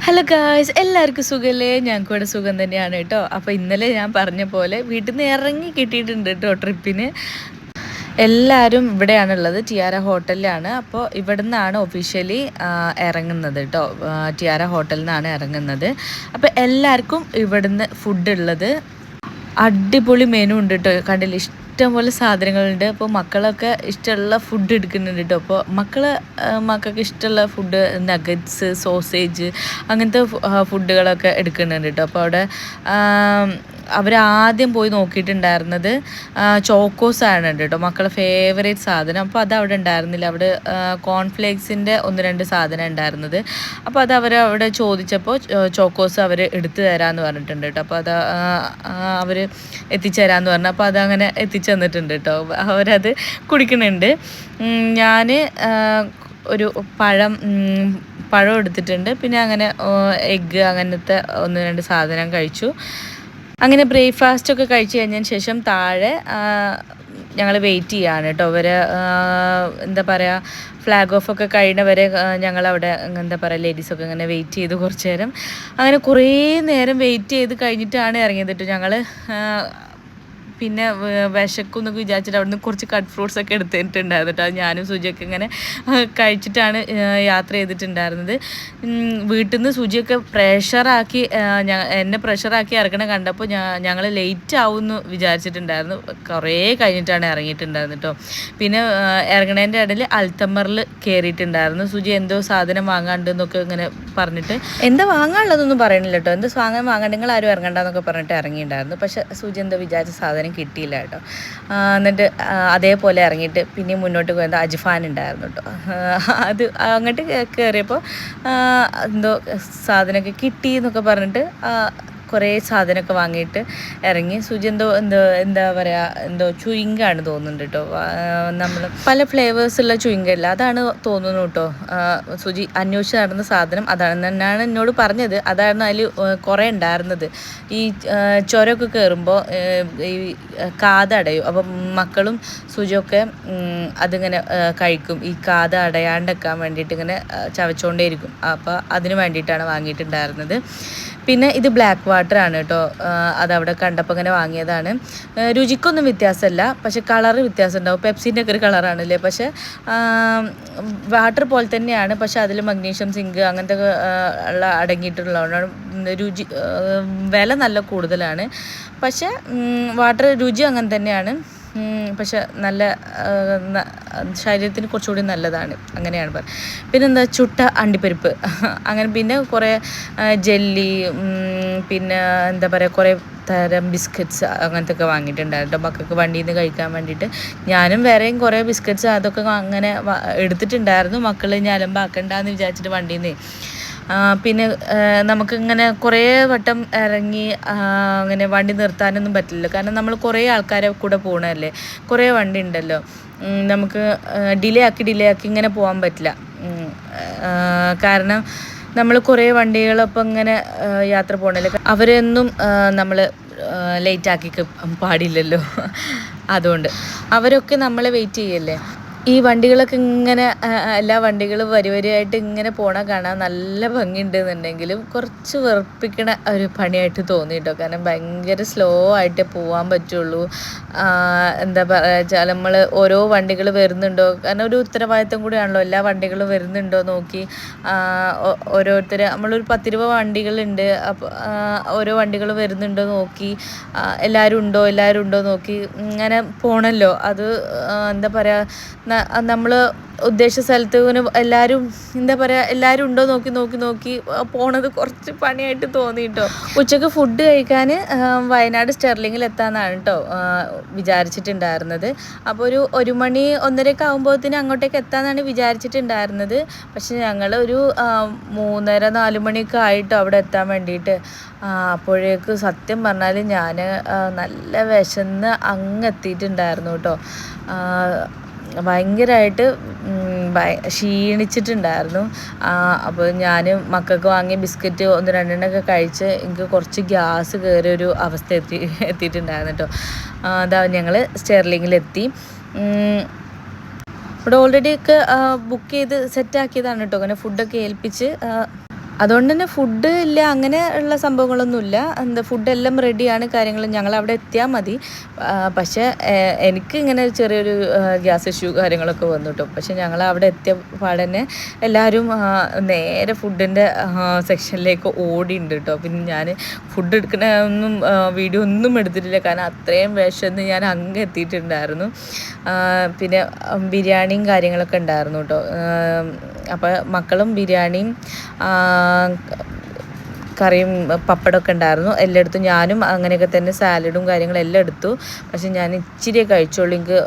Hello guys, എല്ലാവർക്കും സുഖമല്ലേ? ഞങ്ങൾക്ക് ഇവിടെ സുഖം തന്നെയാണ് കേട്ടോ. അപ്പോൾ ഇന്നലെ ഞാൻ പറഞ്ഞ പോലെ വീട്ടിൽ നിന്ന് ഇറങ്ങി കിട്ടിയിട്ടുണ്ട് കേട്ടോ ട്രിപ്പിന്. എല്ലാവരും ഇവിടെയാണുള്ളത്, ടിയാര ഹോട്ടലിലാണ്. അപ്പോൾ ഇവിടെ നിന്നാണ് ഒഫീഷ്യലി ഇറങ്ങുന്നത് കേട്ടോ. ടിയാര ഹോട്ടലിൽ നിന്നാണ് ഇറങ്ങുന്നത്. അപ്പോൾ എല്ലാവർക്കും ഇവിടുന്ന് ഫുഡ് ഉള്ളത് അടിപൊളി മെനു ഉണ്ട് കേട്ടോ. കണ്ടില്ല, ഇഷ്ടംപോലെ സാധനങ്ങളുണ്ട്. അപ്പോൾ മക്കളൊക്കെ ഇഷ്ടമുള്ള ഫുഡ് എടുക്കുന്നുണ്ട് കേട്ടോ. അപ്പോൾ മക്കൾക്ക് ഇഷ്ടമുള്ള ഫുഡ് നഗറ്റ്സ്, സോസേജ്, അങ്ങനത്തെ ഫുഡുകളൊക്കെ എടുക്കുന്നുണ്ട് കേട്ടോ. അപ്പോൾ അവിടെ അവരാദ്യം പോയി നോക്കിയിട്ടുണ്ടായിരുന്നത് ചോക്കോസാണ് കേട്ടോ, മക്കളുടെ ഫേവറേറ്റ് സാധനം. അപ്പോൾ അത് അവിടെ ഉണ്ടായിരുന്നില്ല. അവിടെ കോൺഫ്ലേക്സിൻ്റെ 1-2 സാധനം ഉണ്ടായിരുന്നത്. അപ്പോൾ അത് അവിടെ ചോദിച്ചപ്പോൾ ചോക്കോസ് അവർ എടുത്തു തരാമെന്ന് പറഞ്ഞിട്ടുണ്ട് കേട്ടോ. അപ്പോൾ അത് അവർ എത്തിച്ചു തരാമെന്ന് പറഞ്ഞു. അപ്പോൾ അതങ്ങനെ എത്തിച്ചു തന്നിട്ടുണ്ട് കേട്ടോ. അവരത് കുടിക്കുന്നുണ്ട്. ഞാൻ ഒരു പഴം എടുത്തിട്ടുണ്ട്. പിന്നെ അങ്ങനെ എഗ്ഗ്, അങ്ങനത്തെ 1-2 സാധനം കഴിച്ചു. അങ്ങനെ ബ്രേക്ക്ഫാസ്റ്റൊക്കെ കഴിച്ച് കഴിഞ്ഞതിന് ശേഷം താഴെ ഞങ്ങൾ വെയിറ്റ് ചെയ്യാണ് കേട്ടോ. അവരെ എന്താ പറയുക, ഫ്ലാഗ് ഓഫ് ഒക്കെ കഴിഞ്ഞവരെ ഞങ്ങളവിടെ എന്താ പറയുക, ലേഡീസൊക്കെ ഇങ്ങനെ വെയിറ്റ് ചെയ്ത് കുറച്ച് നേരം. അങ്ങനെ കുറേ നേരം വെയിറ്റ് ചെയ്ത് കഴിഞ്ഞിട്ടാണ് ഇറങ്ങിയത് കേട്ടോ ഞങ്ങൾ. പിന്നെ വിശക്കും എന്നൊക്കെ വിചാരിച്ചിട്ട് അവിടുന്ന് കുറച്ച് കട്ട് ഫ്രൂട്ട്സ് ഒക്കെ എടുത്തിട്ടുണ്ടായിരുന്നു കേട്ടോ. അത് ഞാനും സുജിയൊക്കെ ഇങ്ങനെ കഴിച്ചിട്ടാണ് യാത്ര ചെയ്തിട്ടുണ്ടായിരുന്നത്. വീട്ടിൽ നിന്ന് സുജിയൊക്കെ എന്നെ പ്രഷറാക്കി ഇറങ്ങണ കണ്ടപ്പോൾ ഞങ്ങൾ ലേറ്റ് ആവുമെന്ന് വിചാരിച്ചിട്ടുണ്ടായിരുന്നു. കുറേ കഴിഞ്ഞിട്ടാണ് ഇറങ്ങിയിട്ടുണ്ടായിരുന്നു കേട്ടോ. പിന്നെ ഇറങ്ങണേൻ്റെ ഇടയിൽ അൽത്തമ്മറിൽ കയറിയിട്ടുണ്ടായിരുന്നു. സുജി എന്തോ സാധനം വാങ്ങാണ്ടെന്നൊക്കെ ഇങ്ങനെ പറഞ്ഞിട്ട്, എന്താ വാങ്ങാനുള്ളതൊന്നും പറയണില്ല കേട്ടോ. എന്താ വാങ്ങാണ്ട്, നിങ്ങൾ ആരും ഇറങ്ങണ്ടെന്നൊക്കെ പറഞ്ഞിട്ട് ഇറങ്ങിയിട്ടുണ്ടായിരുന്നു. പക്ഷേ സുജി എന്തോ വിചാരിച്ച സാധനം കിട്ടിയില്ല കേട്ടോ. എന്നിട്ട് അതേപോലെ ഇറങ്ങിയിട്ട് പിന്നെ മുന്നോട്ട് പോയത് അജ്ഫാൻ ഉണ്ടായിരുന്നു കേട്ടോ. അത് അങ്ങോട്ട് കയറിയപ്പോൾ എന്തോ സാധനമൊക്കെ കിട്ടി എന്നൊക്കെ പറഞ്ഞിട്ട് കുറേ സാധനമൊക്കെ വാങ്ങിയിട്ട് ഇറങ്ങി. സുജി എന്താ പറയുക, ചുയിങ്കാണ് തോന്നുന്നുണ്ട് കേട്ടോ. നമ്മൾ പല ഫ്ലേവേഴ്സുള്ള ചുയിങ്കല്ല, അതാണ് തോന്നുന്നു കേട്ടോ. സുജി അന്വേഷിച്ച് നടന്ന സാധനം അതാണ് തന്നെയാണ് എന്നോട് പറഞ്ഞത്. അതായിരുന്നു അതിൽ കുറേ ഉണ്ടായിരുന്നത്. ഈ ചുരമൊക്കെ കയറുമ്പോൾ ഈ കാതടയും. അപ്പം മക്കളും സുജിയൊക്കെ അതിങ്ങനെ കഴിക്കും. ഈ കാത അടയാണ്ടെക്കാൻ വേണ്ടിയിട്ട് ഇങ്ങനെ ചവച്ചുകൊണ്ടേയിരിക്കും. അപ്പോൾ അതിന് വേണ്ടിയിട്ടാണ് വാങ്ങിയിട്ടുണ്ടായിരുന്നത്. പിന്നെ ഇത് ബ്ലാക്ക് വാട്ടർ ആണ് കേട്ടോ. അതവിടെ കണ്ടപ്പോൾ ഇങ്ങനെ വാങ്ങിയതാണ്. രുചിക്കൊന്നും വ്യത്യാസമല്ല, പക്ഷെ കളറ് വ്യത്യാസം ഉണ്ടാവും. പെപ്സിൻ്റെ ഒക്കെ ഒരു കളറാണല്ലേ. പക്ഷേ വാട്ടർ പോലെ തന്നെയാണ്. പക്ഷെ അതിൽ മഗ്നീഷ്യം, സിങ്ക് അങ്ങനത്തെ ഉള്ള അടങ്ങിയിട്ടുള്ളതുകൊണ്ടാണ് വില നല്ല കൂടുതലാണ്. പക്ഷേ വാട്ടർ രുചി അങ്ങനെ തന്നെയാണ്. പക്ഷെ നല്ല ശരീരത്തിന് കുറച്ചുകൂടി നല്ലതാണ്, അങ്ങനെയാണ് പറയുന്നത്. പിന്നെന്താ, ചുട്ട അണ്ടിപ്പരിപ്പ്, അങ്ങനെ പിന്നെ കുറേ ജെല്ലി, പിന്നെ എന്താ പറയുക, കുറേ തരം ബിസ്ക്കറ്റ്സ് അങ്ങനത്തെ ഒക്കെ വാങ്ങിയിട്ടുണ്ടായിരുന്നു കേട്ടോ മക്കൾക്ക് വണ്ടിയിൽ നിന്ന് കഴിക്കാൻ വേണ്ടിയിട്ട്. ഞാനും വേറെയും കുറേ ബിസ്ക്കറ്റ്സ് അതൊക്കെ അങ്ങനെ എടുത്തിട്ടുണ്ടായിരുന്നു. മക്കൾ ഞാൻ അലമ്പാക്കണ്ടെന്ന് വിചാരിച്ചിട്ട് വണ്ടിയിൽ നിന്ന്. പിന്നെ നമുക്കിങ്ങനെ കുറേ വട്ടം ഇറങ്ങി അങ്ങനെ വണ്ടി നിർത്താനൊന്നും പറ്റില്ല. കാരണം നമ്മൾ കുറേ ആൾക്കാരെ കൂടെ പോകണമല്ലേ, കുറേ വണ്ടി ഉണ്ടല്ലോ. നമുക്ക് ഡിലേ ആക്കി ഇങ്ങനെ പോകാൻ പറ്റില്ല. കാരണം നമ്മൾ കുറേ വണ്ടികളൊപ്പം ഇങ്ങനെ യാത്ര പോകണമല്ലേ. അവരെയൊന്നും നമ്മൾ ലേറ്റാക്കി പാടില്ലല്ലോ. അതുകൊണ്ട് അവരൊക്കെ നമ്മളെ വെയിറ്റ് ചെയ്യല്ലേ. ഈ വണ്ടികളൊക്കെ ഇങ്ങനെ എല്ലാ വണ്ടികളും വരിയായിട്ട് ഇങ്ങനെ പോണ കാണാൻ നല്ല ഭംഗിയുണ്ടെന്നുണ്ടെങ്കിലും കുറച്ച് വെറുപ്പിക്കണ ഒരു പണിയായിട്ട് തോന്നി കേട്ടോ. കാരണം ഭയങ്കര സ്ലോ ആയിട്ടേ പോകാൻ പറ്റുള്ളൂ. എന്താ പറയുക, നമ്മൾ ഓരോ വണ്ടികൾ വരുന്നുണ്ടോ, കാരണം ഒരു ഉത്തരവാദിത്തം കൂടിയാണല്ലോ, എല്ലാ വണ്ടികളും വരുന്നുണ്ടോ നോക്കി ഓരോരുത്തർ, നമ്മളൊരു 10-20 വണ്ടികളുണ്ട്. അപ്പോൾ ഓരോ വണ്ടികൾ വരുന്നുണ്ടോ നോക്കി, എല്ലാവരും ഉണ്ടോ നോക്കി ഇങ്ങനെ പോകണമല്ലോ. അത് എന്താ പറയുക, നമ്മൾ ഉദ്ദേശിച്ച സ്ഥലത്ത് എല്ലാവരും എന്താ പറയുക, എല്ലാവരും ഉണ്ടോ നോക്കി പോണത് കുറച്ച് പണിയായിട്ട് തോന്നി കേട്ടോ. ഉച്ചക്ക് ഫുഡ് കഴിക്കാൻ വയനാട് സ്റ്റെർലിങ്ങിൽ എത്താമെന്നാണ് കേട്ടോ വിചാരിച്ചിട്ടുണ്ടായിരുന്നത്. അപ്പോൾ 1 മണി 1:30 ആകുമ്പോഴത്തേന് അങ്ങോട്ടേക്ക് എത്താമെന്നാണ് വിചാരിച്ചിട്ടുണ്ടായിരുന്നത്. പക്ഷെ ഞങ്ങൾ ഒരു 3:30-4 മണിയൊക്കെ ആയിട്ടോ അവിടെ എത്താൻ വേണ്ടിയിട്ട്. അപ്പോഴേക്ക് സത്യം പറഞ്ഞാൽ ഞാൻ നല്ല വിശന്ന് എത്തിയിട്ടുണ്ടായിരുന്നു കേട്ടോ. ഭയങ്കരമായിട്ട് ക്ഷീണിച്ചിട്ടുണ്ടായിരുന്നു. അപ്പോൾ ഞാൻ മക്കൾക്ക് വാങ്ങിയ ബിസ്ക്കറ്റ് 1-2 കഴിച്ച് എനിക്ക് കുറച്ച് ഗ്യാസ് കയറിയൊരു അവസ്ഥ എത്തിയിട്ടുണ്ടായിരുന്നു കേട്ടോ. അതാ ഞങ്ങൾ സ്റ്റെർലിങ്ങിലെത്തി. ഇവിടെ ഓൾറെഡി ഒക്കെ ബുക്ക് ചെയ്ത് സെറ്റാക്കിയതാണ് കേട്ടോ. അങ്ങനെ ഫുഡൊക്കെ ഏൽപ്പിച്ച് അതുകൊണ്ട് തന്നെ ഫുഡ് ഇല്ല അങ്ങനെ ഉള്ള സംഭവങ്ങളൊന്നുമില്ല. ഫുഡെല്ലാം റെഡിയാണ്, കാര്യങ്ങളും ഞങ്ങളവിടെ എത്തിയാൽ മതി. പക്ഷേ എനിക്ക് ഇങ്ങനെ ചെറിയൊരു ഗ്യാസ് ഇഷ്യൂ കാര്യങ്ങളൊക്കെ വന്നു കേട്ടോ. പക്ഷേ ഞങ്ങൾ അവിടെ എത്തിയ പാടന്നെ എല്ലാവരും നേരെ ഫുഡിൻ്റെ സെക്ഷനിലേക്ക് ഓടിയുണ്ട് കേട്ടോ. പിന്നെ ഞാൻ ഫുഡ് എടുക്കണ ഒന്നും വീഡിയോ ഒന്നും എടുത്തിട്ടില്ല, കാരണം അത്രയും വിശന്ന് ഞാൻ അങ്ങ് എത്തിയിട്ടുണ്ടായിരുന്നു. പിന്നെ ബിരിയാണിയും കാര്യങ്ങളൊക്കെ ഉണ്ടായിരുന്നു കേട്ടോ. അപ്പോൾ മക്കളും ബിരിയാണിയും കറിയും പപ്പടമൊക്കെ ഉണ്ടായിരുന്നു എല്ലായിടത്തും. ഞാനും അങ്ങനെയൊക്കെ തന്നെ സാലഡും കാര്യങ്ങളും എല്ലാം എടുത്തു. പക്ഷെ ഞാൻ ഇച്ചിരിയെ കഴിച്ചോളൂ, എനിക്ക്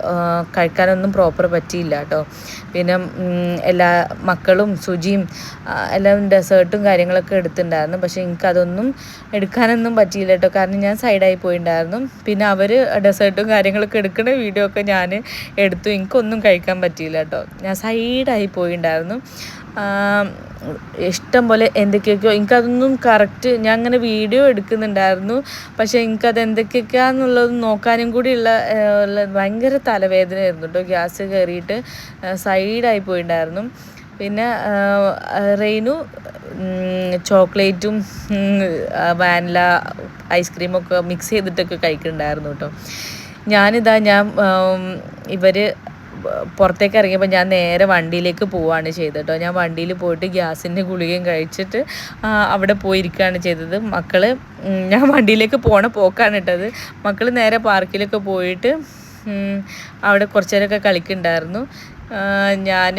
കഴിക്കാനൊന്നും പ്രോപ്പർ പറ്റിയില്ല കേട്ടോ. പിന്നെ എല്ലാ മക്കളും സുജിയും എല്ലാം ഡെസേർട്ടും കാര്യങ്ങളൊക്കെ എടുത്തിട്ടുണ്ടായിരുന്നു. പക്ഷേ എനിക്കതൊന്നും എടുക്കാനൊന്നും പറ്റിയില്ല കേട്ടോ, കാരണം ഞാൻ സൈഡായി പോയിട്ടുണ്ടായിരുന്നു. പിന്നെ അവർ ഡെസേർട്ടും കാര്യങ്ങളൊക്കെ എടുക്കുന്ന വീഡിയോ ഒക്കെ ഞാൻ എടുത്തു. എനിക്കൊന്നും കഴിക്കാൻ പറ്റിയില്ല കേട്ടോ, ഞാൻ സൈഡായി പോയിട്ടുണ്ടായിരുന്നു. ഇഷ്ടം പോലെ എന്തൊക്കെയൊക്കെയോ, എനിക്കതൊന്നും കറക്റ്റ് ഞാൻ അങ്ങനെ വീഡിയോ എടുക്കുന്നുണ്ടായിരുന്നു. പക്ഷേ എനിക്കത് എന്തൊക്കെയൊക്കെയാണെന്നുള്ളത് നോക്കാനും കൂടിയുള്ള ഭയങ്കര തലവേദനയായിരുന്നു കേട്ടോ. ഗ്യാസ് കയറിയിട്ട് സൈഡായി പോയിട്ടുണ്ടായിരുന്നു. പിന്നെ റെയിനു ചോക്ലേറ്റും വാനില ഐസ്ക്രീമൊക്കെ മിക്സ് ചെയ്തിട്ടൊക്കെ കഴിക്കുന്നുണ്ടായിരുന്നു കേട്ടോ. ഞാൻ ഇവർ പുറത്തേക്ക് ഇറങ്ങിയപ്പോൾ ഞാൻ നേരെ വണ്ടിയിലേക്ക് പോവുകയാണ് ചെയ്തത് കേട്ടോ. ഞാൻ വണ്ടിയിൽ പോയിട്ട് ഗ്യാസിൻ്റെ ഗുളികയും കഴിച്ചിട്ട് അവിടെ പോയിരിക്കുകയാണ് ചെയ്തത്. മക്കൾ ഞാൻ വണ്ടിയിലേക്ക് പോണ പോക്കാണ് ഇട്ടത്. മക്കൾ നേരെ പാർക്കിലൊക്കെ പോയിട്ട് അവിടെ കുറച്ച് നേരമൊക്കെ കളിക്കുന്നുണ്ടായിരുന്നു. ഞാൻ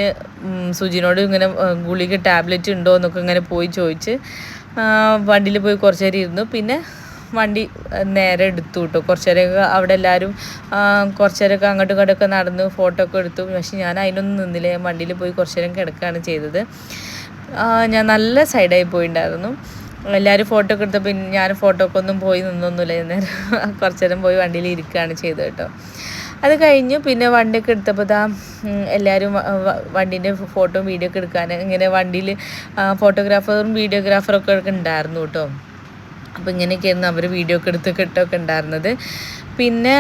സുജിനോട് ഇങ്ങനെ ഗുളിക ടാബ്ലറ്റ് ഉണ്ടോ എന്നൊക്കെ ഇങ്ങനെ പോയി ചോദിച്ച് വണ്ടിയിൽ പോയി കുറച്ച് നേരം ഇരുന്നു. പിന്നെ വണ്ടി നേരെ എടുത്തു കേട്ടോ. കുറച്ച് നേരമൊക്കെ അവിടെ എല്ലാവരും കുറച്ച് നേരമൊക്കെ അങ്ങോട്ടും ഇങ്ങോട്ടൊക്കെ നടന്ന് ഫോട്ടോ ഒക്കെ എടുത്തു. പക്ഷെ ഞാൻ അതിനൊന്നും നിന്നില്ല, ഞാൻ വണ്ടിയിൽ പോയി കുറച്ച് നേരം കിടക്കുകയാണ് ചെയ്തത്. ഞാൻ നല്ല സൈഡായി പോയിട്ടുണ്ടായിരുന്നു. എല്ലാവരും ഫോട്ടോ ഒക്കെ എടുത്തപ്പോൾ പിന്നെ ഞാൻ ഫോട്ടോ ഒക്കെ ഒന്നും പോയി നിന്നൊന്നുമില്ല. നേരം കുറച്ച് നേരം പോയി വണ്ടിയിൽ ഇരിക്കുകയാണ് ചെയ്തത് കേട്ടോ. അത് കഴിഞ്ഞു പിന്നെ വണ്ടിയൊക്കെ എടുത്തപ്പോൾ എല്ലാവരും വണ്ടീൻ്റെ ഫോട്ടോയും വീഡിയോ ഒക്കെ എടുക്കാൻ ഇങ്ങനെ വണ്ടിയിൽ ഫോട്ടോഗ്രാഫറും വീഡിയോഗ്രാഫറൊക്കെ ഉണ്ടായിരുന്നു കേട്ടോ. അപ്പോൾ ഇങ്ങനെയൊക്കെയായിരുന്നു അവർ വീഡിയോ ഒക്കെ എടുത്ത് കിട്ടൊക്കെ ഉണ്ടായിരുന്നത്. പിന്നെ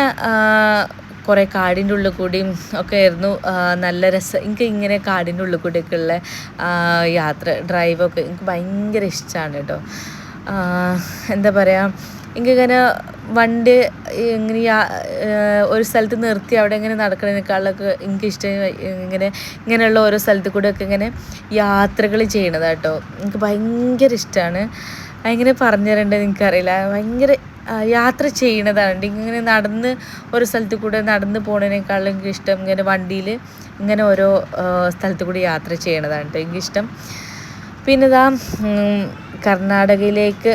കുറേ കാടിൻ്റെ ഉള്ളിൽ കൂടിയും ഒക്കെ ആയിരുന്നു. നല്ല രസം. എനിക്ക് ഇങ്ങനെ കാടിൻ്റെ ഉള്ളിൽ കൂടിയൊക്കെ ഉള്ള ഡ്രൈവൊക്കെ എനിക്ക് ഭയങ്കര ഇഷ്ടമാണ് കേട്ടോ. എന്താ പറയുക, എനിക്കിങ്ങനെ വണ്ടി ഇങ്ങനെ ഒരു സ്ഥലത്ത് നിർത്തി അവിടെ ഇങ്ങനെ നടക്കുന്നതിനേക്കാളൊക്കെ എനിക്കിഷ്ടം ഇങ്ങനെയുള്ള ഓരോ സ്ഥലത്ത് കൂടെയൊക്കെ ഇങ്ങനെ യാത്രകൾ ചെയ്യണതാണ് കേട്ടോ. എനിക്ക് ഭയങ്കര ഇഷ്ടമാണ്. അങ്ങനെ പറഞ്ഞു തരേണ്ടത് എനിക്കറിയില്ല. ഭയങ്കര യാത്ര ചെയ്യണതാണ്. ഇങ്ങനെ നടന്ന് ഒരു സ്ഥലത്ത് കൂടെ നടന്ന് പോകുന്നതിനേക്കാളും എനിക്കിഷ്ടം ഇങ്ങനെ വണ്ടിയിൽ ഇങ്ങനെ ഓരോ സ്ഥലത്ത് കൂടി യാത്ര ചെയ്യണതാണ് കേട്ടോ എനിക്കിഷ്ടം. പിന്നെ കർണാടകയിലേക്ക്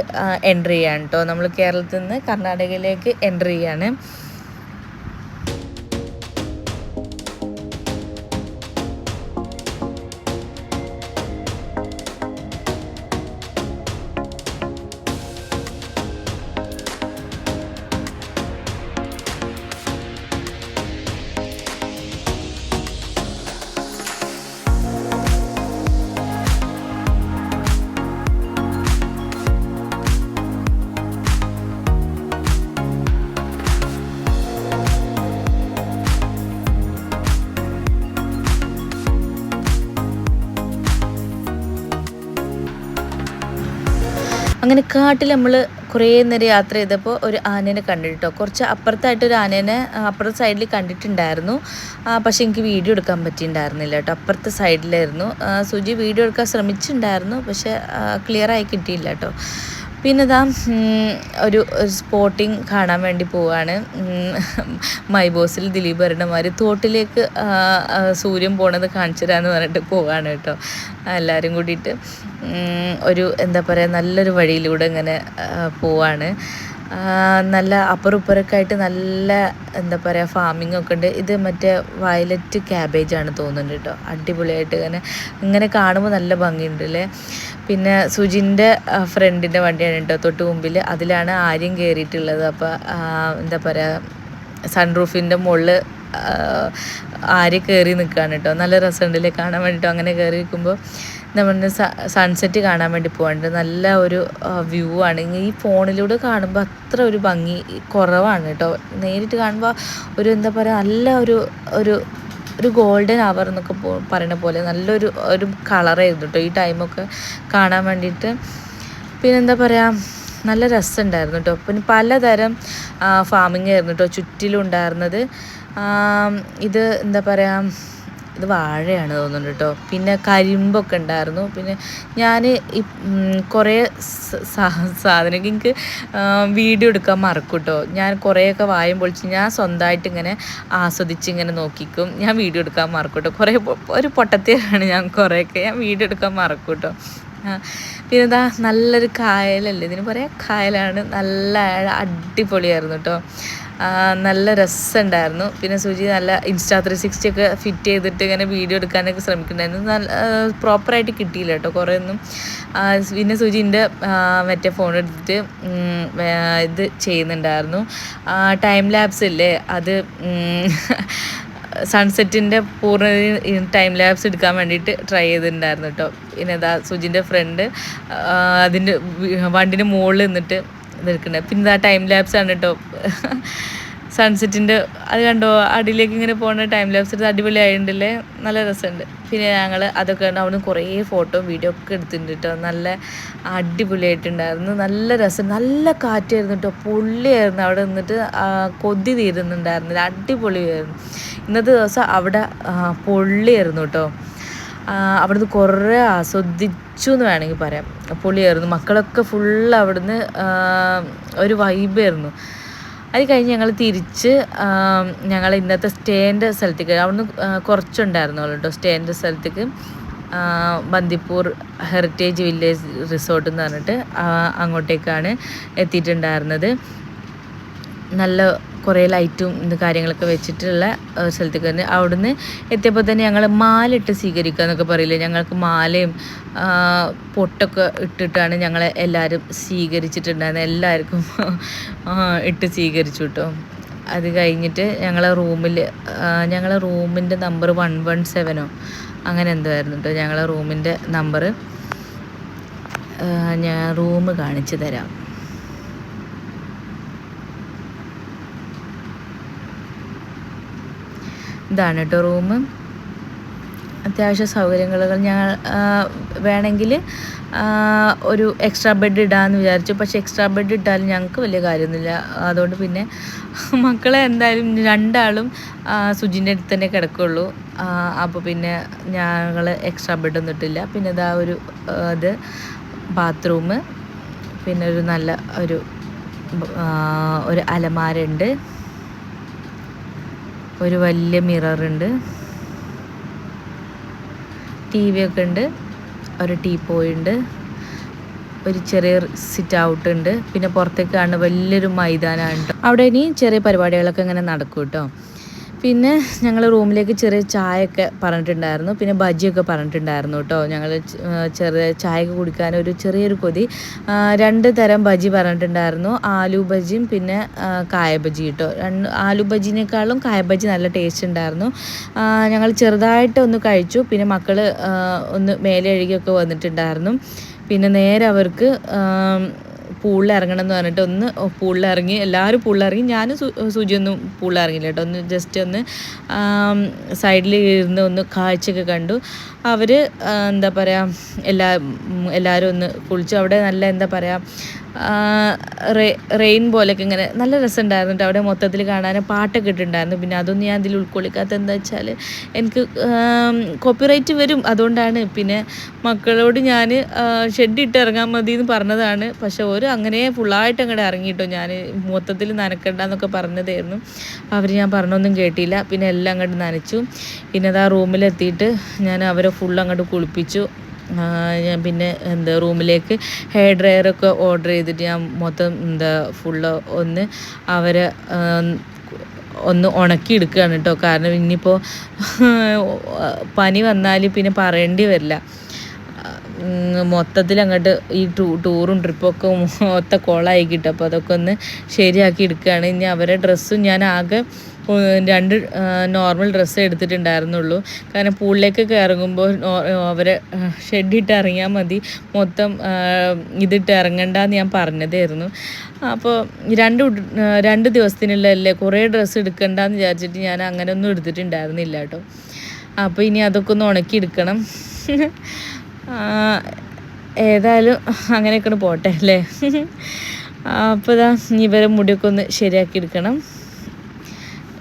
എൻട്രി ചെയ്യാണ് കേട്ടോ. നമ്മൾ കേരളത്തിൽ നിന്ന് കർണാടകയിലേക്ക് എൻട്രി ചെയ്യാണ്. അങ്ങനെ കാട്ടിൽ നമ്മൾ കുറേ നേരം യാത്ര ചെയ്തപ്പോൾ ഒരു ആനേനെ കണ്ടിട്ടോ. കുറച്ച് അപ്പുറത്തായിട്ടൊരു ആനേനെ അപ്പുറത്തെ സൈഡിൽ കണ്ടിട്ടുണ്ടായിരുന്നു. പക്ഷേ എനിക്ക് വീഡിയോ എടുക്കാൻ പറ്റിയിട്ടുണ്ടായിരുന്നില്ല കേട്ടോ. അപ്പുറത്തെ സൈഡിലായിരുന്നു. സുജി വീഡിയോ എടുക്കാൻ ശ്രമിച്ചിട്ടുണ്ടായിരുന്നു, പക്ഷേ ക്ലിയറായി കിട്ടിയില്ല കേട്ടോ. പിന്നെ ഒരു സ്പോട്ടിങ് കാണാൻ വേണ്ടി പോവാണ്. മൈ ബോസിൽ ദിലീപ് ഭരണമാര് തോട്ടിലേക്ക് സൂര്യൻ പോണത് കാണിച്ചു തരാമെന്ന് പറഞ്ഞിട്ട് പോവാണ് കേട്ടോ. എല്ലാവരും കൂടിയിട്ട് ഒരു എന്താ പറയുക നല്ലൊരു വഴിയിലൂടെ ഇങ്ങനെ പോവാണ്. നല്ല അപ്പുറപ്പുറമൊക്കെ ആയിട്ട് നല്ല എന്താ പറയുക ഫാമിംഗ് ഒക്കെ ഉണ്ട്. ഇത് മറ്റേ വയലറ്റ് ക്യാബേജാണ് തോന്നുന്നുണ്ട് കേട്ടോ. അടിപൊളിയായിട്ട് ഇങ്ങനെ കാണുമ്പോൾ നല്ല ഭംഗിയുണ്ട് അല്ലേ. പിന്നെ സുജിൻ്റെ ഫ്രണ്ടിൻ്റെ വണ്ടിയാണ് കേട്ടോ തൊട്ട് മുമ്പിൽ. അതിലാണ് ആര്യം കയറിയിട്ടുള്ളത്. അപ്പോൾ എന്താ പറയുക സൺറൂഫിൻ്റെ മുകളിൽ ആര്യ കയറി നിൽക്കുകയാണ് കേട്ടോ. നല്ല രസമുണ്ടല്ലേ കാണാൻ വേണ്ടിയിട്ട്. അങ്ങനെ കയറി നിൽക്കുമ്പോൾ നമ്മൾ സൺസെറ്റ് കാണാൻ വേണ്ടി പോകാനുണ്ട്. നല്ല ഒരു വ്യൂ ആണ്. ഈ ഫോണിലൂടെ കാണുമ്പോൾ അത്ര ഒരു ഭംഗി കുറവാണ് കേട്ടോ. നേരിട്ട് കാണുമ്പോൾ ഒരു എന്താ പറയുക നല്ല ഒരു ഒരു ഗോൾഡൻ അവർ എന്നൊക്കെ പറയുന്ന പോലെ നല്ലൊരു കളറായിരുന്നു കേട്ടോ ഈ ടൈമൊക്കെ കാണാൻ വേണ്ടിയിട്ട്. പിന്നെന്താ പറയുക, നല്ല രസമുണ്ടായിരുന്നു കേട്ടോ. പിന്നെ പലതരം ഫാമിംഗ് ആയിരുന്നു കേട്ടോ ചുറ്റിലും ഉണ്ടായിരുന്നത്. ഇത് എന്താ പറയുക, ഇത് വാഴയാണ് തോന്നുന്നുണ്ട് കേട്ടോ. പിന്നെ കരിമ്പൊക്കെ ഉണ്ടായിരുന്നു. പിന്നെ ഞാൻ ഈ കുറേ സാധനം എനിക്ക് വീഡിയോ എടുക്കാൻ മറക്കും കേട്ടോ. ഞാൻ കുറേയൊക്കെ വായും പൊളിച്ച് ഞാൻ സ്വന്തമായിട്ട് ഇങ്ങനെ ആസ്വദിച്ച് ഇങ്ങനെ നോക്കിക്കും. ഞാൻ വീഡിയോ എടുക്കാൻ മറക്കും കേട്ടോ. കുറേ ഒരു പൊട്ടത്തിയാണ് ഞാൻ, കുറേയൊക്കെ ഞാൻ വീഡിയോ എടുക്കാൻ മറക്കും കേട്ടോ. പിന്നെ എന്താ, നല്ലൊരു കായലല്ലേ ഇതിന് പറയാം, കായലാണ്. നല്ല അടിപൊളിയായിരുന്നു കേട്ടോ. നല്ല രസമുണ്ടായിരുന്നു. പിന്നെ സുജി നല്ല ഇൻസ്റ്റാ 360 ഒക്കെ ഫിറ്റ് ചെയ്തിട്ട് ഇങ്ങനെ വീഡിയോ എടുക്കാനൊക്കെ ശ്രമിക്കുന്നുണ്ടായിരുന്നു. നല്ല പ്രോപ്പറായിട്ട് കിട്ടിയില്ല കേട്ടോ കുറേ ഒന്നും. പിന്നെ സുജിൻ്റെ മറ്റേ ഫോൺ എടുത്തിട്ട് ഇത് ചെയ്യുന്നുണ്ടായിരുന്നു, ടൈം ലാപ്സ് ഇല്ലേ അത്, സൺസെറ്റിൻ്റെ പൂർണ്ണ ടൈം ലാപ്സ് എടുക്കാൻ വേണ്ടിയിട്ട് ട്രൈ ചെയ്തിട്ടുണ്ടായിരുന്നു കേട്ടോ. പിന്നെ ഇതാ സുജിൻ്റെ ഫ്രണ്ട് അതിൻ്റെ വണ്ടിൻ്റെ മുകളിൽ നിന്നിട്ട് ഇതെടുക്കണേ. പിന്നെ ആ ടൈം ലാപ്സ് ആണ് കേട്ടോ സൺസെറ്റിൻ്റെ, അത് കണ്ടോ അടിയിലേക്ക് ഇങ്ങനെ പോകുന്ന ടൈം ലാപ്സ് എടുത്ത് അടിപൊളി ആയിട്ടുണ്ടല്ലേ, നല്ല രസമുണ്ട്. പിന്നെ ഞങ്ങൾ അതൊക്കെ അവിടുന്ന് കുറേ ഫോട്ടോ വീഡിയോ ഒക്കെ എടുത്തിട്ടുണ്ട് കേട്ടോ. നല്ല അടിപൊളിയായിട്ടുണ്ടായിരുന്നു, നല്ല രസം, നല്ല കാറ്റായിരുന്നു കേട്ടോ, പൊള്ളിയായിരുന്നു. അവിടെ നിന്നിട്ട് കൊതി തീരുന്നുണ്ടായിരുന്നില്ല, അടിപൊളിയായിരുന്നു. ഇന്നത്തെ ദിവസം അവിടെ പൊള്ളിയായിരുന്നു കേട്ടോ. അവിടുന്ന് കുറേ ആസ്വദിച്ചു എന്ന് വേണമെങ്കിൽ പറയാം, പൊളിയായിരുന്നു. മക്കളൊക്കെ ഫുള്ള് അവിടുന്ന് ഒരു വൈബായിരുന്നു. അത് കഴിഞ്ഞ് ഞങ്ങൾ തിരിച്ച് ഞങ്ങൾ ഇന്നത്തെ സ്റ്റേൻ്റെ സ്ഥലത്തേക്ക്, അവിടുന്ന് കുറച്ചുണ്ടായിരുന്നുള്ളൂ കേട്ടോ സ്റ്റേൻ്റെ സ്ഥലത്തേക്ക്, ബന്ദിപ്പൂർ ഹെറിറ്റേജ് വില്ലേജ് റിസോർട്ട് എന്ന് പറഞ്ഞിട്ട് അങ്ങോട്ടേക്കാണ് എത്തിയിട്ടുണ്ടായിരുന്നത്. നല്ല കുറേ ലൈറ്റും കാര്യങ്ങളൊക്കെ വെച്ചിട്ടുള്ള സ്ഥലത്തേക്ക് തന്നെ. അവിടുന്ന് എത്തിയപ്പോൾ തന്നെ ഞങ്ങൾ മാലയിട്ട് സ്വീകരിക്കുക എന്നൊക്കെ പറയില്ലേ, ഞങ്ങൾക്ക് മാലയും പൊട്ടൊക്കെ ഇട്ടിട്ടാണ് ഞങ്ങളെ എല്ലാവരും സ്വീകരിച്ചിട്ടുണ്ടായിരുന്നത്. എല്ലാവർക്കും ഇട്ട് സ്വീകരിച്ചു കേട്ടോ. അത് കഴിഞ്ഞിട്ട് ഞങ്ങളെ റൂമിൻ്റെ നമ്പർ 117 അങ്ങനെ എന്തോ ആയിരുന്നു കേട്ടോ ഞങ്ങളെ റൂമിൻ്റെ നമ്പർ. ഞാൻ റൂം കാണിച്ചു തരാം. ഇതാണ് കേട്ടോ റൂം. അത്യാവശ്യ സൗകര്യങ്ങൾ ഞങ്ങൾ വേണമെങ്കിൽ ഒരു എക്സ്ട്രാ ബെഡ് ഇടാമെന്ന് വിചാരിച്ചു. പക്ഷേ എക്സ്ട്രാ ബെഡ് ഇട്ടാലും ഞങ്ങൾക്ക് വലിയ കാര്യമൊന്നുമില്ല. അതുകൊണ്ട് പിന്നെ മക്കളെ എന്തായാലും രണ്ടാളും സുജിൻ്റെ അടുത്ത് തന്നെ കിടക്കുള്ളൂ. അപ്പോൾ പിന്നെ ഞങ്ങൾ എക്സ്ട്രാ ബെഡൊന്നും ഇട്ടില്ല. പിന്നെ ഇതാ ഇത് ബാത്റൂം, പിന്നെ ഒരു നല്ല ഒരു അലമാരയുണ്ട്, ഒരു വലിയ മിററുണ്ട്, ടി വി ഒക്കെ ഉണ്ട്, ഒരു ടീപ്പോയ് ഉണ്ട്, ഒരു ചെറിയ സിറ്റ് ഔട്ട് ഉണ്ട്. പിന്നെ പുറത്തേക്ക് കാണുന്ന വലിയൊരു മൈതാനമാണ്. അവിടെ ഇനി ചെറിയ പരിപാടികളൊക്കെ ഇങ്ങനെ നടക്കും കേട്ടോ. പിന്നെ ഞങ്ങൾ റൂമിലേക്ക് ചെറിയ ചായയൊക്കെ പറഞ്ഞിട്ടുണ്ടായിരുന്നു, പിന്നെ ബജിയൊക്കെ പറഞ്ഞിട്ടുണ്ടായിരുന്നു കേട്ടോ. ഞങ്ങൾ ചെറിയ ചായയൊക്കെ കുടിക്കാൻ ഒരു ചെറിയൊരു കൊതി. 2 തരം ബജി പറഞ്ഞിട്ടുണ്ടായിരുന്നു, ആലു ബജിയും പിന്നെ കായ ബജി കേട്ടോ. ആലു ബജിനേക്കാളും കായ ബജി നല്ല ടേസ്റ്റ് ഉണ്ടായിരുന്നു. ഞങ്ങൾ ചെറുതായിട്ട് ഒന്ന് കഴിച്ചു. പിന്നെ മക്കൾ ഒന്ന് മേലെ അഴുകിയൊക്കെ വന്നിട്ടുണ്ടായിരുന്നു. പിന്നെ നേരെ അവർക്ക് പൂളിൽ ഇറങ്ങണം എന്ന് പറഞ്ഞിട്ട് ഒന്ന് പൂളിലിറങ്ങി, എല്ലാവരും പൂളിലിറങ്ങി. ഞാനും സുജിയൊന്നും പൂളിലിറങ്ങില്ല കേട്ടോ. ഒന്ന് ജസ്റ്റ് ഒന്ന് സൈഡിൽ ഇരുന്ന് ഒന്ന് കാഴ്ചയൊക്കെ കണ്ടു. അവർ എന്താ പറയുക, എല്ലാവരും ഒന്ന് കുളിച്ചു. അവിടെ നല്ല എന്താ പറയുക, റെയിൻ പോലെയൊക്കെ ഇങ്ങനെ നല്ല രസമുണ്ടായിരുന്നു കേട്ടോ. അവിടെ മൊത്തത്തിൽ കാണാൻ പാട്ടൊക്കെ ഇട്ടിട്ടുണ്ടായിരുന്നു. പിന്നെ അതൊന്നും ഞാൻ അതിൽ ഉൾക്കൊള്ളിക്കാത്ത എന്താ വെച്ചാൽ എനിക്ക് കോപ്പിറൈറ്റ് വരും, അതുകൊണ്ടാണ്. പിന്നെ മക്കളോട് ഞാൻ ഷെഡ് ഇട്ട് ഇറങ്ങാൻ മതി എന്ന് പറഞ്ഞതാണ്. പക്ഷെ അങ്ങനെ ഫുള്ളായിട്ട് അങ്ങോട്ട് ഇറങ്ങിയിട്ടോ. ഞാൻ മൊത്തത്തിൽ നനക്കണ്ടെന്നൊക്കെ പറഞ്ഞതായിരുന്നു. അവർ ഞാൻ പറഞ്ഞൊന്നും കേട്ടില്ല. പിന്നെ എല്ലാം അങ്ങോട്ട് നനച്ചു. പിന്നെ അത് ആ റൂമിലെത്തിയിട്ട് ഞാൻ അവരെ ഫുൾ അങ്ങോട്ട് കുളിപ്പിച്ചു. ഞാൻ പിന്നെ റൂമിലേക്ക് ഹെയർ ഡ്രയറൊക്കെ ഓർഡർ ചെയ്തിട്ട് ഞാൻ മൊത്തം ഫുള്ള് അവരെ ഒന്ന് ഉണക്കിയെടുക്കുകയാണ് കേട്ടോ. കാരണം ഇനിയിപ്പോൾ പനി വന്നാൽ പിന്നെ പറയേണ്ടി വരില്ല. മൊത്തത്തിൽ അങ്ങോട്ട് ഈ ടൂറും ട്രിപ്പൊക്കെ മൊത്തം കോളായി കിട്ടും. അപ്പോൾ അതൊക്കെ ഒന്ന് ശരിയാക്കി എടുക്കുകയാണ്. ഇനി അവരെ ഡ്രസ്സും ഞാൻ ആകെ 2 നോർമൽ ഡ്രസ്സ് എടുത്തിട്ടുണ്ടായിരുന്നുള്ളൂ. കാരണം പൂളിലേക്കൊക്കെ ഇറങ്ങുമ്പോൾ അവരെ ഷെഡിട്ട് ഇറങ്ങിയാൽ മതി, മൊത്തം ഇതിട്ട് ഇറങ്ങണ്ടെന്ന് ഞാൻ പറഞ്ഞതായിരുന്നു. അപ്പോൾ 2 ദിവസത്തിനുള്ളതല്ലേ, കുറേ ഡ്രസ്സ് എടുക്കണ്ടെന്ന് വിചാരിച്ചിട്ട് ഞാൻ അങ്ങനെ ഒന്നും എടുത്തിട്ടുണ്ടായിരുന്നില്ല കേട്ടോ. അപ്പോൾ ഇനി അതൊക്കെ ഒന്ന് ഉണക്കിയെടുക്കണം. ഏതായാലും അങ്ങനെയൊക്കെ പോട്ടെ അല്ലേ. അപ്പോൾ ഇതാ ഇവരെ മുടിയൊക്കെ ഒന്ന് ശരിയാക്കി എടുക്കണം.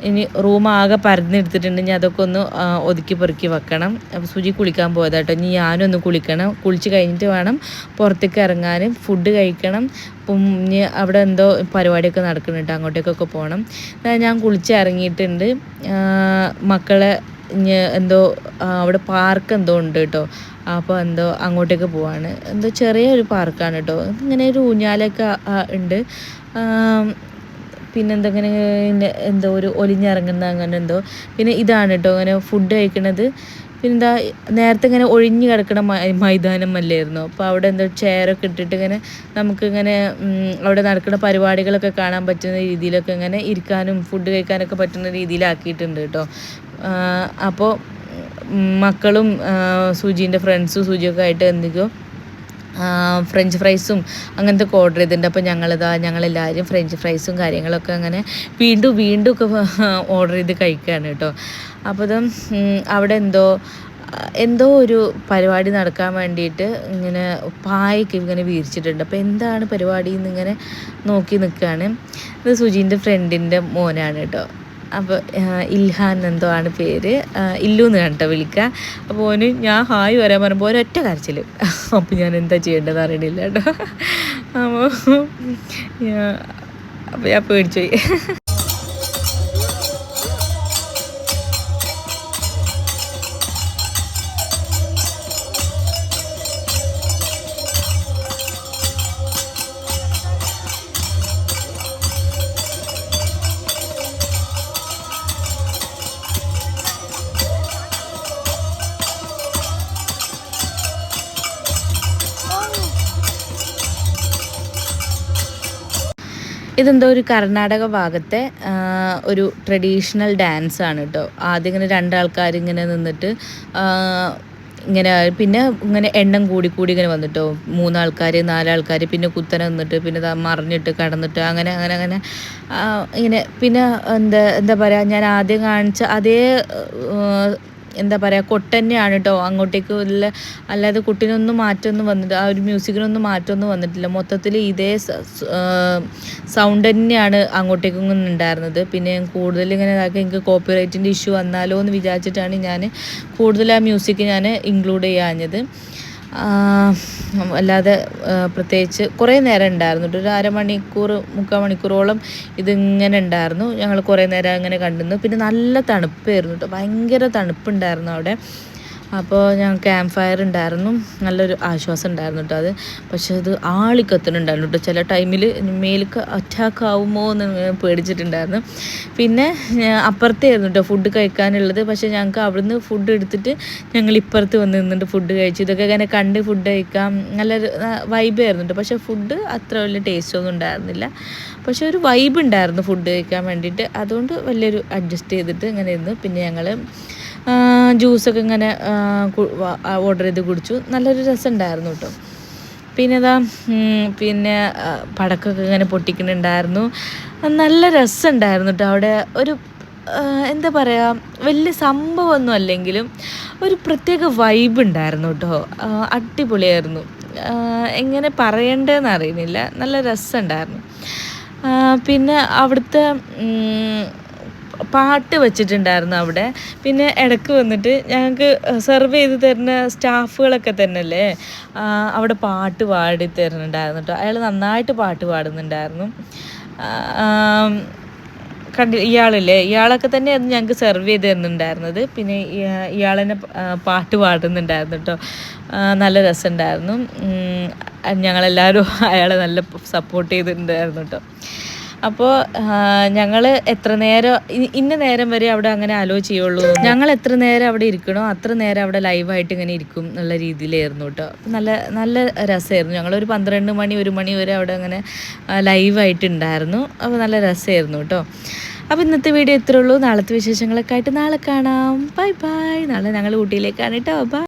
ഇനി റൂം ആകെ പരന്നെടുത്തിട്ടുണ്ട്, ഇനി അതൊക്കെ ഒന്ന് ഒതുക്കി പെറുക്കി വെക്കണം. അപ്പോൾ സുജി കുളിക്കാൻ പോയതാട്ടോ. ഇനി ഞാനൊന്ന് കുളിക്കണം. കുളിച്ച് കഴിഞ്ഞിട്ട് വേണം പുറത്തേക്ക് ഇറങ്ങാനും, ഫുഡ് കഴിക്കണം. അപ്പം ഇനി അവിടെ എന്തോ പരിപാടിയൊക്കെ നടക്കുന്നുണ്ട്, അങ്ങോട്ടേക്കൊക്കെ പോകണം. ഞാൻ കുളിച്ചിറങ്ങിയിട്ടുണ്ട്. മക്കളെ എന്തോ അവിടെ പാർക്ക് എന്തോ ഉണ്ട് കേട്ടോ. അപ്പോൾ എന്തോ അങ്ങോട്ടേക്ക് പോവാണ്. എന്തോ ചെറിയൊരു പാർക്കാണ് കേട്ടോ. ഇങ്ങനെ ഒരു ഊഞ്ഞാലൊക്കെ ഉണ്ട്. പിന്നെ എന്തെങ്ങനെ എന്തോ ഒരു ഒലിഞ്ഞിറങ്ങുന്ന അങ്ങനെ എന്തോ. പിന്നെ ഇതാണ് കേട്ടോ അങ്ങനെ ഫുഡ് കഴിക്കണത്. പിന്നെന്താ നേരത്തെ ഇങ്ങനെ ഒഴിഞ്ഞ് കിടക്കണ മൈതാനം അല്ലായിരുന്നു. അപ്പോൾ അവിടെ എന്തോ ചെയറൊക്കെ ഇട്ടിട്ട് ഇങ്ങനെ നമുക്കിങ്ങനെ അവിടെ നടക്കുന്ന പരിപാടികളൊക്കെ കാണാൻ പറ്റുന്ന രീതിയിലൊക്കെ ഇങ്ങനെ ഇരിക്കാനും ഫുഡ് കഴിക്കാനൊക്കെ പറ്റുന്ന രീതിയിലാക്കിയിട്ടുണ്ട് കേട്ടോ. അപ്പോൾ മക്കളും സുജീൻ്റെ ഫ്രണ്ട്സും സുജിയൊക്കെ ആയിട്ട് എന്തൊക്കെയോ ഫ്രഞ്ച് ഫ്രൈസും അങ്ങനത്തെ ഒക്കെ ഓർഡർ ചെയ്തിട്ടുണ്ട്. അപ്പോൾ ഞങ്ങളെല്ലാവരും ഫ്രഞ്ച് ഫ്രൈസും കാര്യങ്ങളൊക്കെ അങ്ങനെ വീണ്ടും ഒക്കെ ഓർഡർ ചെയ്ത് കഴിക്കുകയാണ് കേട്ടോ. അപ്പോൾ അവിടെ എന്തോ ഒരു പരിപാടി നടക്കാൻ വേണ്ടിയിട്ട് ഇങ്ങനെ പായൊക്കെ ഇങ്ങനെ വീരിച്ചിട്ടുണ്ട്. അപ്പോൾ എന്താണ് പരിപാടി എന്നിങ്ങനെ നോക്കി നിൽക്കുകയാണ്. ഇത് സുജീൻ്റെ ഫ്രണ്ടിൻ്റെ മോനാണ് കേട്ടോ. അപ്പോൾ ഇൽഹാൻ എന്തോ ആണ് പേര്, ഇല്ലൂന്ന് കണ്ടോ വിളിക്കുക. അപ്പോൾ ഓന് ഞാൻ ഹായ് വരാൻ പറയുമ്പോൾ ഒരൊറ്റ കരച്ചിൽ. അപ്പോൾ ഞാൻ എന്താ ചെയ്യേണ്ടതെന്ന് അറിയണില്ല കേട്ടോ. അപ്പോൾ ഞാൻ പേടിച്ചു പോയി. ഇതെന്തോ ഒരു കർണാടക ഭാഗത്തെ ഒരു ട്രഡീഷണൽ ഡാൻസാണ് കേട്ടോ. ആദ്യം ഇങ്ങനെ 2 ആൾക്കാർ ഇങ്ങനെ നിന്നിട്ട് ഇങ്ങനെ പിന്നെ ഇങ്ങനെ എണ്ണം കൂടി ഇങ്ങനെ വന്നിട്ടോ 3 ആൾക്കാർ 4 ആൾക്കാർ പിന്നെ കുത്തനെ നിന്നിട്ട് പിന്നെ മറിഞ്ഞിട്ട് കടന്നിട്ട് അങ്ങനെ ഇങ്ങനെ പിന്നെ എന്താ പറയുക, ഞാൻ ആദ്യം കാണിച്ച അതേ എന്താ പറയുക കൊട്ടന്നെയാണ് കേട്ടോ. അങ്ങോട്ടേക്ക് അല്ലാതെ കുട്ടീനൊന്നും മാറ്റമൊന്നും വന്നിട്ട് ആ ഒരു മ്യൂസിക്കിനൊന്നും മാറ്റമൊന്നും വന്നിട്ടില്ല. മൊത്തത്തിൽ ഇതേ സൗണ്ട് തന്നെയാണ് അങ്ങോട്ടേക്കും ഉണ്ടായിരുന്നത്. പിന്നെ കൂടുതൽ ഇങ്ങനെ ഇതാക്കി എനിക്ക് കോപ്പിറൈറ്റിൻ്റെ ഇഷ്യൂ വന്നാലോ എന്ന് വിചാരിച്ചിട്ടാണ് ഞാൻ കൂടുതൽ ആ മ്യൂസിക് ഞാൻ ഇൻക്ലൂഡ് ചെയ്യാഞ്ഞത്. അല്ലാതെ പ്രത്യേകിച്ച് കുറേ നേരം ഉണ്ടായിരുന്നു കേട്ടോ. ഒരു 3/4 മണിക്കൂറോളം ഇതിങ്ങനെ ഉണ്ടായിരുന്നു. ഞങ്ങൾ കുറേ നേരം അങ്ങനെ കണ്ടിരുന്നു. പിന്നെ നല്ല തണുപ്പായിരുന്നു കേട്ടോ, ഭയങ്കര തണുപ്പുണ്ടായിരുന്നു അവിടെ. അപ്പോൾ ഞങ്ങൾ ക്യാമ്പ് ഫയർ ഉണ്ടായിരുന്നു, നല്ലൊരു ആശ്വാസം ഉണ്ടായിരുന്നു കേട്ടോ അത്. പക്ഷെ അത് ആളിക്കത്തുന്നുണ്ടായിരുന്നു കേട്ടോ. ചില ടൈമിൽ മേലേക്ക് അറ്റാക്ക് ആവുമോ എന്ന് പേടിച്ചിട്ടുണ്ടായിരുന്നു. പിന്നെ അപ്പുറത്തായിരുന്നു കേട്ടോ ഫുഡ് കഴിക്കാനുള്ളത്. പക്ഷേ ഞങ്ങൾക്ക് അവിടുന്ന് ഫുഡ് എടുത്തിട്ട് ഞങ്ങൾ ഇപ്പുറത്ത് വന്ന് നിന്നിട്ട് ഫുഡ് കഴിച്ചു. ഇതൊക്കെ ഇങ്ങനെ കണ്ട് ഫുഡ് കഴിക്കാം, നല്ലൊരു വൈബായിരുന്നു കേട്ടോ. പക്ഷേ ഫുഡ് അത്ര വലിയ ടേസ്റ്റൊന്നും ഉണ്ടായിരുന്നില്ല. പക്ഷെ ഒരു വൈബ് ഉണ്ടായിരുന്നു ഫുഡ് കഴിക്കാൻ വേണ്ടിയിട്ട്. അതുകൊണ്ട് വലിയൊരു അഡ്ജസ്റ്റ് ചെയ്തിട്ട് ഇങ്ങനെ ഇരുന്നു. പിന്നെ ഞങ്ങൾ ജ്യൂസൊക്കെ ഇങ്ങനെ ഓർഡർ ചെയ്ത് കുടിച്ചു. നല്ലൊരു രസമുണ്ടായിരുന്നു കേട്ടോ. പിന്നെ പടക്കമൊക്കെ ഇങ്ങനെ പൊട്ടിക്കുന്നുണ്ടായിരുന്നു. നല്ല രസമുണ്ടായിരുന്നു കേട്ടോ. അവിടെ ഒരു എന്താ പറയുക, വലിയ സംഭവമൊന്നും അല്ലെങ്കിലും ഒരു പ്രത്യേക വൈബ് ഉണ്ടായിരുന്നു കേട്ടോ. അടിപൊളിയായിരുന്നു, എങ്ങനെ പറയണ്ടതെന്ന് അറിയുന്നില്ല, നല്ല രസമുണ്ടായിരുന്നു. പിന്നെ അവിടുത്തെ പാട്ട് വെച്ചിട്ടുണ്ടായിരുന്നു അവിടെ. പിന്നെ ഇടയ്ക്ക് വന്നിട്ട് ഞങ്ങൾക്ക് സെർവ് ചെയ്ത് തരുന്ന സ്റ്റാഫുകളൊക്കെ തന്നെയല്ലേ അവിടെ പാട്ട് പാടി തരുന്നുണ്ടായിരുന്നു കേട്ടോ. അയാൾ നന്നായിട്ട് പാട്ട് പാടുന്നുണ്ടായിരുന്നു. ഇയാളൊക്കെ തന്നെയായിരുന്നു ഞങ്ങൾക്ക് സെർവ് ചെയ്ത് തരുന്നുണ്ടായിരുന്നത്. പിന്നെ ഇയാൾ തന്നെ പാട്ട് പാടുന്നുണ്ടായിരുന്നു കേട്ടോ. നല്ല രസമുണ്ടായിരുന്നു. ഞങ്ങളെല്ലാവരും അയാളെ നല്ല സപ്പോർട്ട് ചെയ്തിട്ടുണ്ടായിരുന്നു കേട്ടോ. അപ്പോൾ ഞങ്ങൾ എത്ര നേരം ഇന്ന നേരം വരെ അവിടെ അങ്ങനെ അലോ ചെയ്യുള്ളൂ, ഞങ്ങൾ എത്ര നേരം അവിടെ ഇരിക്കണോ അത്ര നേരം അവിടെ ലൈവായിട്ട് ഇങ്ങനെ ഇരിക്കും എന്നുള്ള രീതിയിലായിരുന്നു കേട്ടോ. നല്ല രസമായിരുന്നു. ഞങ്ങളൊരു 12 മണി 1 മണി വരെ അവിടെ അങ്ങനെ ലൈവായിട്ടുണ്ടായിരുന്നു. അപ്പോൾ നല്ല രസമായിരുന്നു കേട്ടോ. അപ്പോൾ ഇന്നത്തെ വീഡിയോ ഇത്രേ ഉള്ളൂ. നാളത്തെ വിശേഷങ്ങളൊക്കെ ആയിട്ട് നാളെ കാണാം. Bye bye. നാളെ ഞങ്ങൾ ഊട്ടിയിലേക്കാണ് കേട്ടോ. ബൈ.